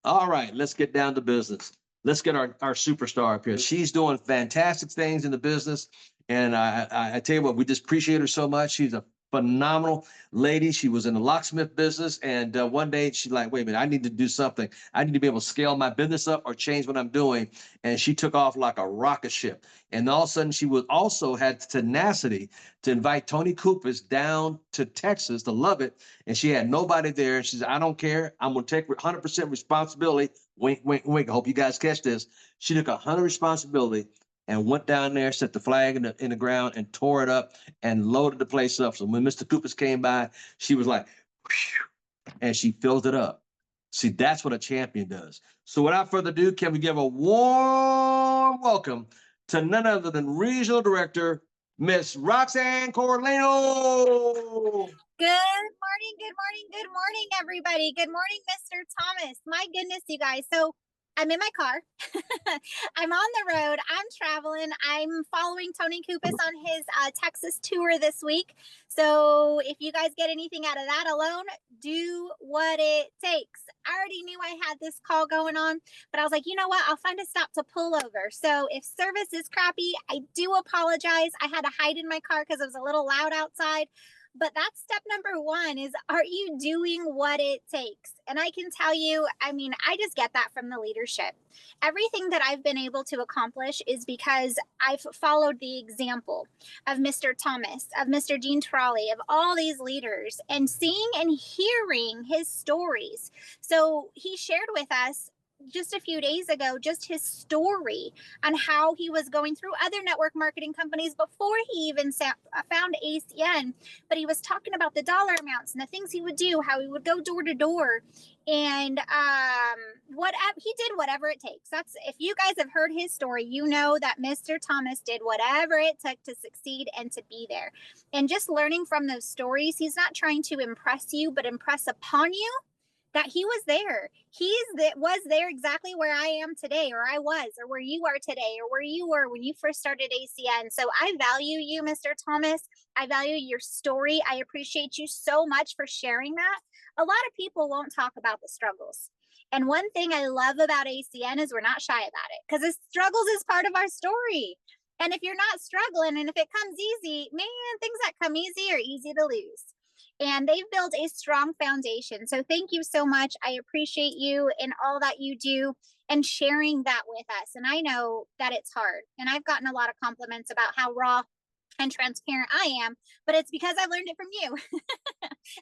All right, let's get down to business. Let's get our superstar up here. She's doing fantastic things in the business. And I tell you what, we just appreciate her so much. She's a phenomenal lady. She was in the locksmith business. And one day she's like, wait a minute, I need to do something. I need to be able to scale my business up or change what I'm doing. And she took off like a rocket ship. And all of a sudden, she was also had tenacity to invite Tony Kupas down to Texas to love it. And she had nobody there. She said, I don't care. I'm going to take 100% responsibility. Wink, wink, wink. I hope you guys catch this. She took 100% responsibility and went down there, set the flag in the ground and tore it up and loaded the place up. So when Mr. Kupas came by, she was like, whew, and she filled it up. See, that's what a champion does. So without further ado, can we give a warm welcome to none other than Regional Director, Miss Roxann Corralejo. Good morning, everybody. Good morning, Mr. Thomas. My goodness, you guys. So I'm in my car. I'm on the road. I'm traveling. I'm following Tony Kupas on his Texas tour this week. So if you guys get anything out of that alone, do what it takes. I already knew I had this call going on, but I was like, you know what? I'll find a stop to pull over. So if service is crappy, I do apologize. I had to hide in my car because it was a little loud outside. But that's step number one is, are you doing what it takes? And I can tell you, I mean, I just get that from the leadership. Everything that I've been able to accomplish is because I've followed the example of Mr. Thomas, of Mr. Dean Trolley, of all these leaders, and seeing and hearing his stories. So he shared with us just a few days ago, just his story on how he was going through other network marketing companies before he even found ACN. But he was talking about the dollar amounts and the things he would do, how he would go door to door, and he did whatever it takes. That's, if you guys have heard his story, you know that Mr. Thomas did whatever it took to succeed and to be there. And just learning from those stories, he's not trying to impress you, but impress upon you that he was there. Was there exactly where I am today, or I was, or where you are today, or where you were when you first started ACN. So I value you, Mr. Thomas. I value your story. I appreciate you so much for sharing that. A lot of people won't talk about the struggles. And one thing I love about ACN is we're not shy about it, because the struggles is part of our story. And if you're not struggling, and if it comes easy, man, things that come easy are easy to lose. And they've built a strong foundation. So thank you so much. I appreciate you and all that you do and sharing that with us. And I know that it's hard. And I've gotten a lot of compliments about how raw and transparent I am, but it's because I learned it from you.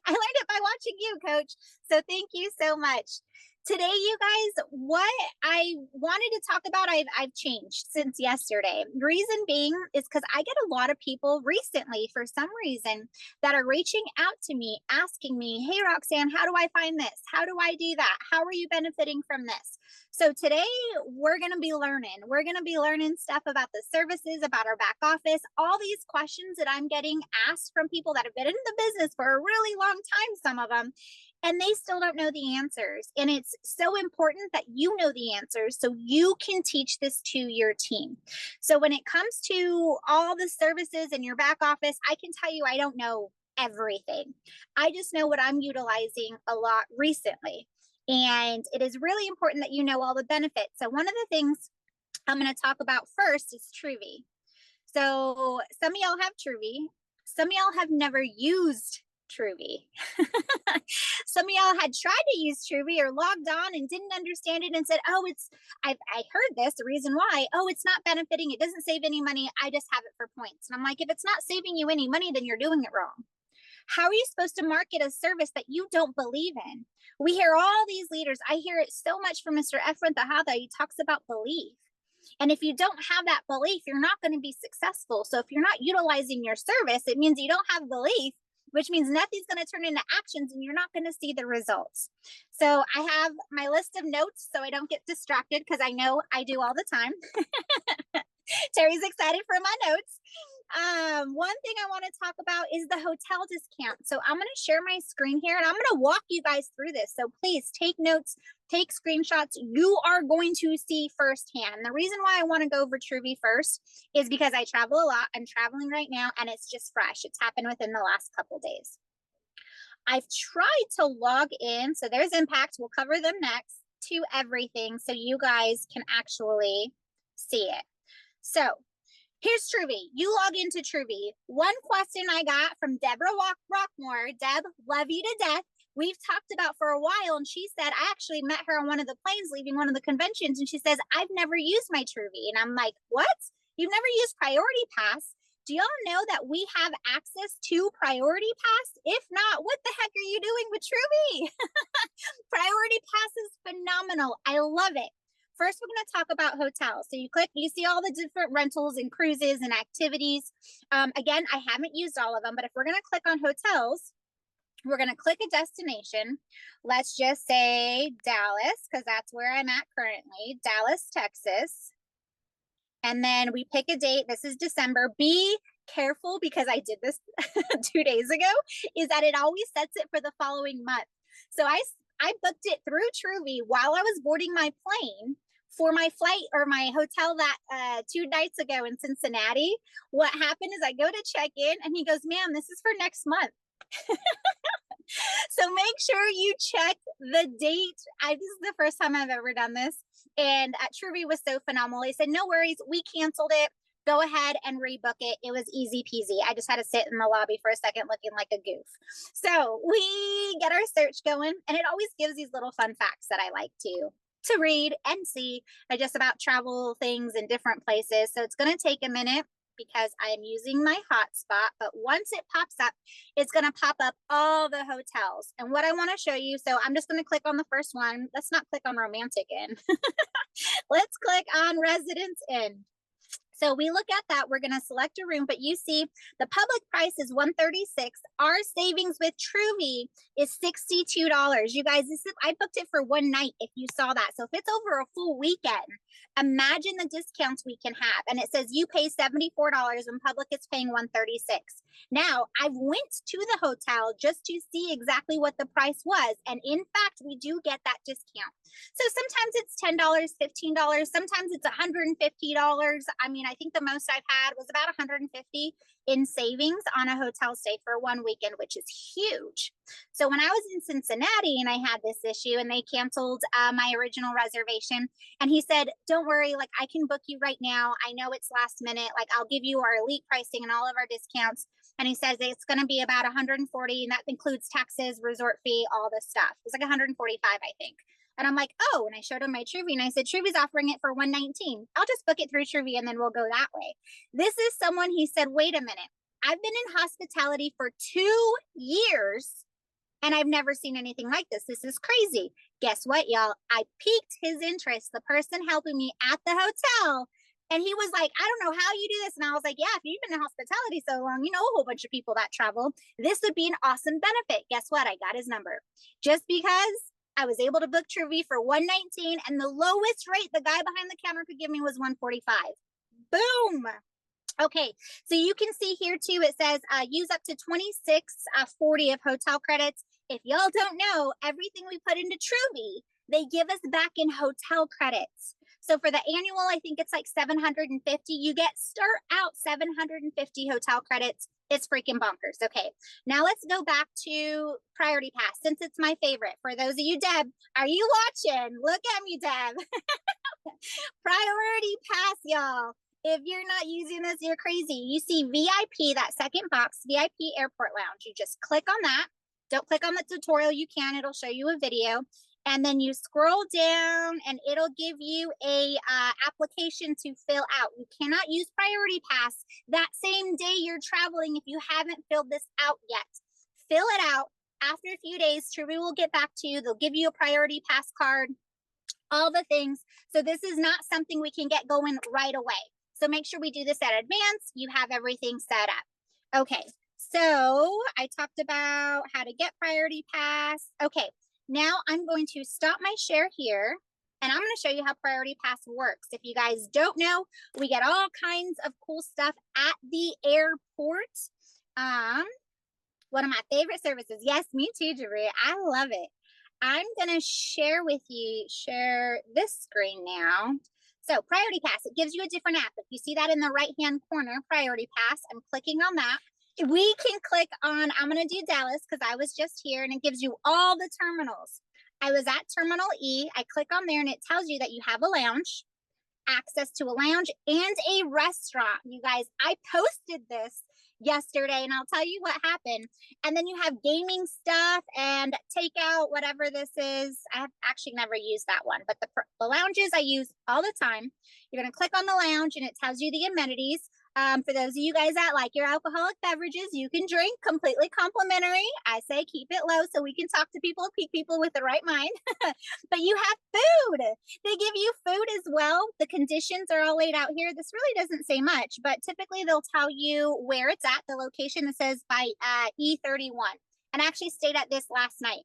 I learned it by watching you, Coach. So thank you so much. Today, you guys, what I wanted to talk about, I've changed since yesterday. Reason being is because I get a lot of people recently, for some reason, that are reaching out to me, asking me, hey, Roxann, how do I find this? How do I do that? How are you benefiting from this? So today, we're going to be learning. We're going to be learning stuff about the services, about our back office, all these questions that I'm getting asked from people that have been in the business for a really long time, some of them, and they still don't know the answers. And it's so important that you know the answers so you can teach this to your team. So when it comes to all the services in your back office, I can tell you I don't know everything. I just know what I'm utilizing a lot recently. And it is really important that you know all the benefits. So one of the things I'm going to talk about first is Truby. So some of y'all have Truby. Some of y'all have never used Truby. Some of y'all had tried to use Truby or logged on and didn't understand it and said, oh, I heard this, the reason why, oh, it's not benefiting, it doesn't save any money, I just have it for points. And I'm like, if it's not saving you any money, then you're doing it wrong. How are you supposed to market a service that you don't believe in? We hear all these leaders. I hear it so much from Mr. Efren Tejada. He talks about belief. And if you don't have that belief, you're not going to be successful. So if you're not utilizing your service, it means you don't have belief, which means nothing's going to turn into actions and you're not going to see the results. So I have my list of notes so I don't get distracted, because I know I do all the time. Terry's excited for my notes. One thing I want to talk about is the hotel discount. So I'm going to share my screen here and I'm going to walk you guys through this. So please take notes, take screenshots. You are going to see firsthand. And the reason why I want to go over Truby first is because I travel a lot. I'm traveling right now and it's just fresh. It's happened within the last couple days. I've tried to log in. So there's Impact. We'll cover them next. to everything so you guys can actually see it. So here's Truvy. You log into Truvy. One question I got from Deborah Rockmore. Deb, love you to death. We've talked about for a while, and she said, I actually met her on one of the planes leaving one of the conventions, and she says, I've never used my Truvy. And I'm like, what? You've never used Priority Pass? Do y'all know that we have access to Priority Pass? If not, what the heck are you doing with Truvy? Priority Pass is phenomenal. I love it. First, we're going to talk about hotels. So you see all the different rentals and cruises and activities. Again, I haven't used all of them, but if we're going to click on hotels, we're going to click a destination. Let's just say Dallas, because that's where I'm at currently, Dallas, Texas. And then we pick a date. This is December. Be careful, because I did this 2 days ago, is that it always sets it for the following month. So I booked it through Truvy while I was boarding my plane for my flight or my hotel that 2 nights ago in Cincinnati. What happened is I go to check in and he goes, ma'am, this is for next month. So make sure you check the date. This is the first time I've ever done this. And Truvy was so phenomenal. He said, no worries, we canceled it. Go ahead and rebook it. It was easy peasy. I just had to sit in the lobby for a second looking like a goof. So we get our search going, and it always gives these little fun facts that I like to read and see just about travel things in different places. So it's going to take a minute because I am using my hotspot, but once it pops up, it's going to pop up all the hotels. And what I want to show you, so I'm just going to click on the first one. Let's not click on Romantic Inn. Let's click on Residence Inn. So we look at that, we're going to select a room, but you see the public price is $136. Our savings with Truvy is $62. You guys, I booked it for one night if you saw that. So if it's over a full weekend, imagine the discounts we can have. And it says you pay $74 and public is paying $136. Now, I went to the hotel just to see exactly what the price was. And in fact, we do get that discount. So sometimes it's $10, $15, sometimes it's $150. I mean, I think the most I've had was about $150 in savings on a hotel stay for one weekend, which is huge. So when I was in Cincinnati and I had this issue and they canceled my original reservation, and he said, don't worry, like I can book you right now. I know it's last minute. Like I'll give you our elite pricing and all of our discounts. And he says it's going to be about $140, and that includes taxes, resort fee, all this stuff. It's like $145, I think. And I'm like, oh, and I showed him my Truvy and I said, Truvy's offering it for $119. I'll just book it through Truvy and then we'll go that way. This is someone, he said, wait a minute. I've been in hospitality for 2 years and I've never seen anything like this. This is crazy. Guess what, y'all? I piqued his interest, the person helping me at the hotel. And he was like, I don't know how you do this. And I was like, yeah, if you've been in hospitality so long, you know a whole bunch of people that travel. This would be an awesome benefit. Guess what? I got his number. Just because I was able to book Truvy for $119, and the lowest rate the guy behind the counter could give me was $145. Boom. Okay, so you can see here too, it says use up to 2640 of hotel credits. If y'all don't know, everything we put into Truvy, they give us back in hotel credits. So for the annual, I think it's like 750. You start out 750 hotel credits. It's freaking bonkers. Okay, now let's go back to Priority Pass, since it's my favorite. For those of you, Deb, are you watching? Look at me, Deb. Priority Pass, y'all. If you're not using this, you're crazy. You see VIP, that second box, VIP Airport Lounge. You just click on that. Don't click on the tutorial. You can. It'll show you a video. And then you scroll down and it'll give you a application to fill out. You cannot use Priority Pass that same day you're traveling if you haven't filled this out yet. Fill it out. After a few days, Truvy will get back to you. They'll give you a Priority Pass card, all the things. So this is not something we can get going right away. So make sure we do this at advance. You have everything set up. Okay, so I talked about how to get Priority Pass. Okay. Now I'm going to stop my share here, and I'm going to show you how Priority Pass works. If you guys don't know, we get all kinds of cool stuff at the airport. One of my favorite services. Yes, me too, Jabri. I love it. I'm going to share this screen now. So Priority Pass, it gives you a different app. If you see that in the right-hand corner, Priority Pass, I'm clicking on that. We can click on, I'm going to do Dallas because I was just here, and it gives you all the terminals. I was at Terminal E. I click on there and it tells you that you have a lounge, access to a lounge and a restaurant. You guys, I posted this yesterday and I'll tell you what happened. And then you have gaming stuff and takeout, whatever this is. I have actually never used that one, but the lounges I use all the time. You're going to click on the lounge and it tells you the amenities. For those of you guys that like your alcoholic beverages, you can drink completely complimentary. I say keep it low so we can talk to people, keep people with the right mind. But you have food. They give you food as well. The conditions are all laid out here. This really doesn't say much, but typically they'll tell you where it's at, the location that says by E31. And I actually stayed at this last night.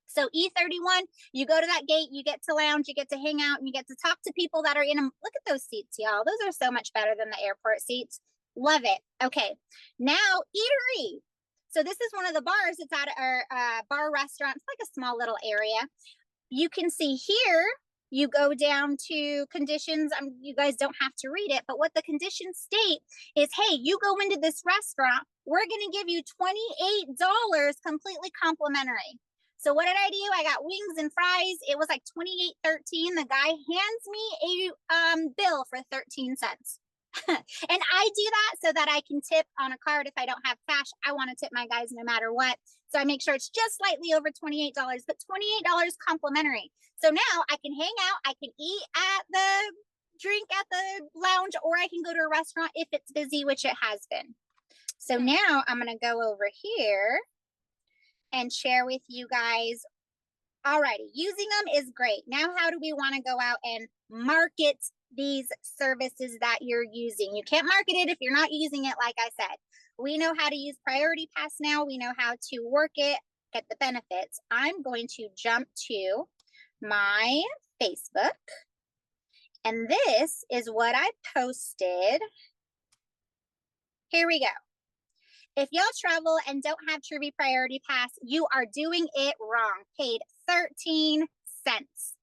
So E31, you go to that gate, you get to lounge, you get to hang out, and you get to talk to people that are in them. Look at those seats, y'all. Those are so much better than the airport seats. Love it. Okay, now eatery. So this is one of the bars. It's at our bar restaurant. It's like a small little area. You can see here, you go down to conditions. You guys don't have to read it, but what the conditions state is, hey, you go into this restaurant, we're going to give you $28 completely complimentary. So what did I do? I got wings and fries. It was like $28.13. The guy hands me a bill for 13 cents. And I do that so that I can tip on a card if I don't have cash. I want to tip my guys no matter what. So I make sure it's just slightly over $28, but $28 complimentary. So now I can hang out, I can eat at the drink at the lounge, or I can go to a restaurant if it's busy, which it has been. So now I'm going to go over here and share with you guys. Alrighty, using them is great. Now, how do we want to go out and market these services that you're using? You can't market it if you're not using it. Like I said, we know how to use Priority Pass now. We know how to work it, get the benefits. I'm going to jump to my Facebook. And this is what I posted. Here we go. If y'all travel and don't have Truvy Priority Pass, you are doing it wrong. Paid 13 cents,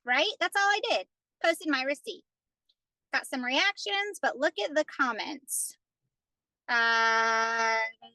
right? That's all I did. Posted my receipt. Got some reactions, but look at the comments. Those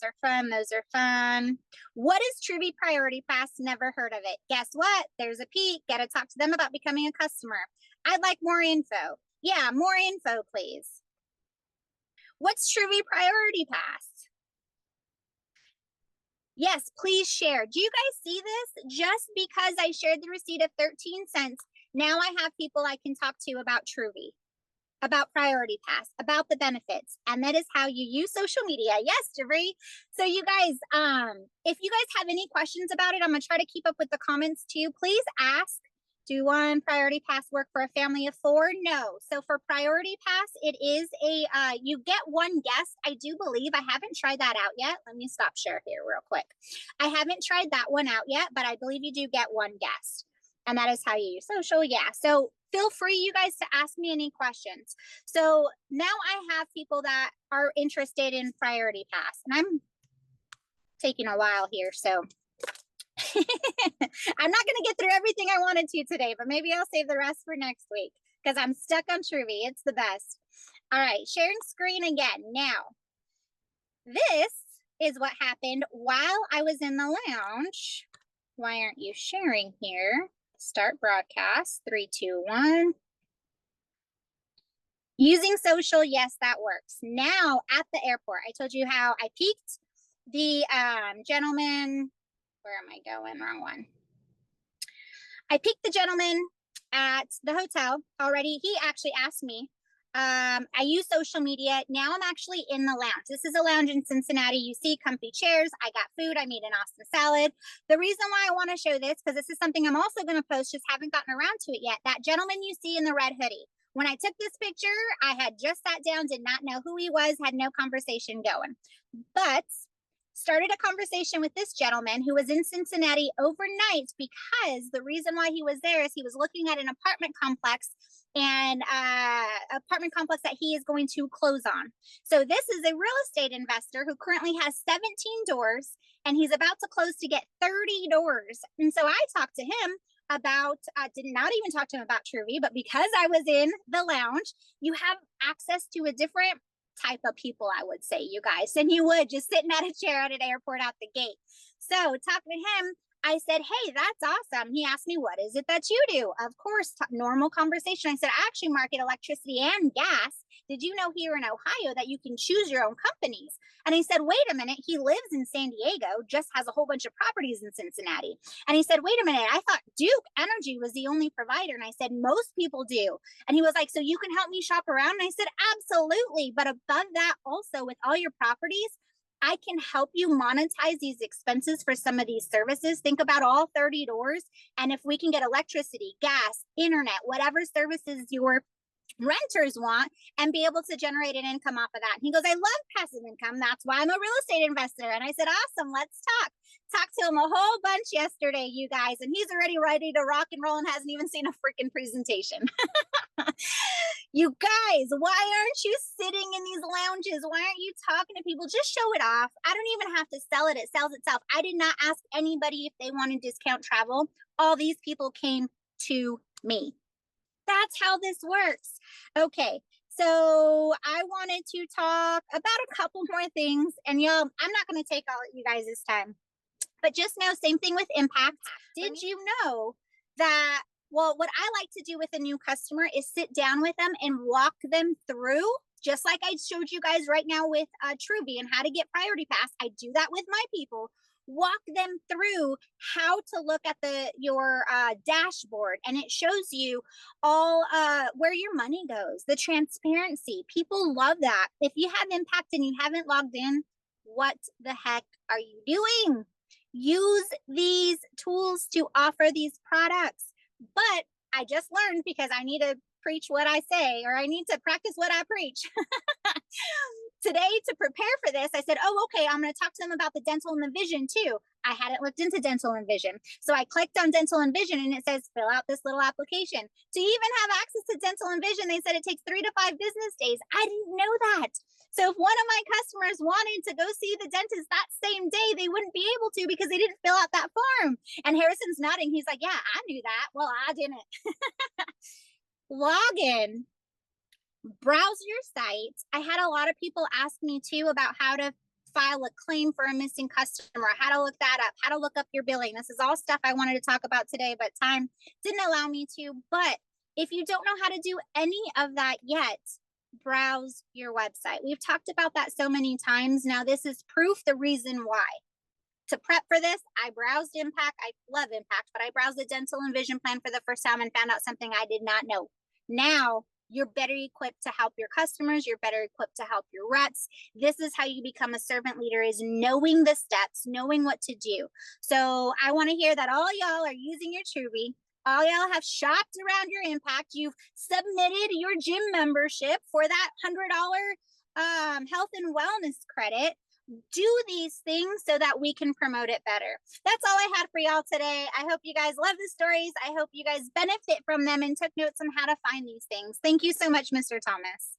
are fun. Those are fun. What is Truvy Priority Pass? Never heard of it. Guess what? There's a peek. Got to talk to them about becoming a customer. I'd like more info. Yeah, more info, please. What's Truvy Priority Pass? Yes, please share. Do you guys see this? Just because I shared the receipt of 13 cents, now I have people I can talk to about Truvy, about Priority Pass, about the benefits. And that is how you use social media. Yes, Javri. So you guys, if you guys have any questions about it, I'm going to try to keep up with the comments too. Please ask. Do one Priority Pass work for a family of 4? No. So for Priority Pass, it is a, you get one guest. I do believe. I haven't tried that out yet. Let me stop share here real quick. I haven't tried that one out yet, but I believe you do get one guest. And that is how you use social. Yeah. So feel free, you guys, to ask me any questions. So now I have people that are interested in Priority Pass. And I'm taking a while here, so I'm not going to get through everything I wanted to today, but maybe I'll save the rest for next week because I'm stuck on Truvy. It's the best. All right, sharing screen again. Now, this is what happened while I was in the lounge. Why aren't you sharing here? Start broadcast. 3, 2, 1. Using social, yes, that works. Now at the airport, I told you how I peeked the gentleman. Where am I going? Wrong one. I picked the gentleman at the hotel already. He actually asked me. I use social media. Now I'm actually in the lounge. This is a lounge in Cincinnati. You see comfy chairs. I got food. I made an awesome salad. The reason why I want to show this, because this is something I'm also going to post, just haven't gotten around to it yet. That gentleman you see in the red hoodie. When I took this picture, I had just sat down, did not know who he was, had no conversation going. But started a conversation with this gentleman who was in Cincinnati overnight because the reason why he was there is he was looking at an apartment complex that he is going to close on. So this is a real estate investor who currently has 17 doors and he's about to close to get 30 doors. And so I talked to him about, did not even talk to him about Truvy, but because I was in the lounge, you have access to a different type of people, I would say, you guys, than you would just sitting at a chair at an airport out the gate. So talking to him, I said, hey, that's awesome. He asked me, what is it that you do? Of course, normal conversation. I said, I actually market electricity and gas. Did you know here in Ohio that you can choose your own companies? And he said, wait a minute. He lives in San Diego, just has a whole bunch of properties in Cincinnati. And he said, wait a minute. I thought Duke Energy was the only provider. And I said, most people do. And he was like, so you can help me shop around? And I said, absolutely. But above that, also with all your properties, I can help you monetize these expenses for some of these services. Think about all 30 doors. And if we can get electricity, gas, internet, whatever services your renters want, and be able to generate an income off of that. And he goes, I love passive income. That's why I'm a real estate investor. And I said, awesome, let's talk. Talked to him a whole bunch yesterday, you guys, and he's already ready to rock and roll and hasn't even seen a freaking presentation. You guys, why aren't you sitting in these lounges? Why aren't you talking to people? Just show it off. I don't even have to sell it. It sells itself. I did not ask anybody if they wanted discount travel. All these people came to me. That's how this works. Okay, so I wanted to talk about a couple more things. And y'all, I'm not going to take all of you guys' time. But just know, same thing with impact. Did you know that, well, what I like to do with a new customer is sit down with them and walk them through, just like I showed you guys right now with Truby and how to get Priority Pass. I do that with my people. Walk them through how to look at your dashboard, and it shows you all where your money goes, the transparency. People love that. If you have impact and you haven't logged in, what the heck are you doing? Use these tools to offer these products. But I just learned, because I need to preach what I say, or I need to practice what I preach. Today, to prepare for this, I said, oh, okay, I'm going to talk to them about the dental and the vision too. I hadn't looked into dental and vision. So I clicked on dental and vision, and it says, fill out this little application. To even have access to dental and vision, they said it takes 3 to 5 business days. I didn't know that. So if one of my customers wanted to go see the dentist that same day, they wouldn't be able to because they didn't fill out that form. And Harrison's nodding. He's like, yeah, I knew that. Well, I didn't. Log in. Browse your site. I had a lot of people ask me too about how to file a claim for a missing customer, how to look that up, how to look up your billing. This is all stuff I wanted to talk about today, but time didn't allow me to. But if you don't know how to do any of that yet, browse your website. We've talked about that so many times. Now, this is proof, the reason why. To prep for this, I browsed Impact. I love Impact, but I browsed the dental and vision plan for the first time and found out something I did not know. Now, you're better equipped to help your customers. You're better equipped to help your reps. This is how you become a servant leader, is knowing the steps, knowing what to do. So I want to hear that all y'all are using your Truby. All y'all have shopped around your Impact. You've submitted your gym membership for that $100 health and wellness credit. Do these things so that we can promote it better. That's all I had for y'all today. I hope you guys love the stories. I hope you guys benefit from them and took notes on how to find these things. Thank you so much, Mr. Thomas.